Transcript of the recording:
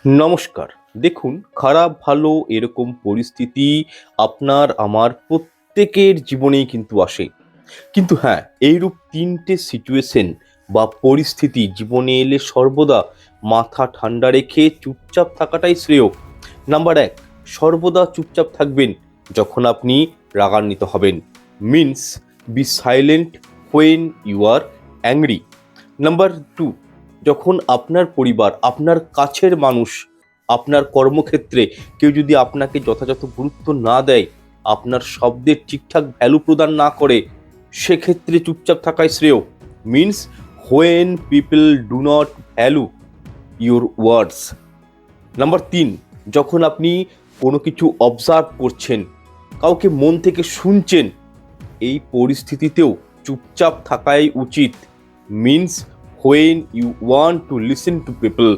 নমস্কার। দেখুন, খারাপ ভালো এরকম পরিস্থিতি আপনার আমার প্রত্যেকের জীবনেই কিন্তু আসে। কিন্তু হ্যাঁ, এইরূপ ৩টে সিচুয়েশন বা পরিস্থিতি জীবনে এলে সর্বদা মাথা ঠান্ডা রেখে চুপচাপ থাকাটাই শ্রেয়। নাম্বার ১, সর্বদা চুপচাপ থাকবেন যখন আপনি রাগান্বিত হবেন। Means be silent when you are angry. Number ২, যখন আপনার পরিবার, আপনার কাছের মানুষ, আপনার কর্মক্ষেত্রে কেউ যদি আপনাকে যথাযথ গুরুত্ব না দেয়, আপনার শব্দের ঠিকঠাক ভ্যালু প্রদান না করে, সেক্ষেত্রে চুপচাপ থাকাই শ্রেয়। Means when people do not value your words. Number ৩, যখন আপনি কোনো কিছু অবজার্ভ করছেন, কাউকে মন থেকে শুনছেন, এই পরিস্থিতিতেও চুপচাপ থাকাই উচিত। Means when you want to listen to people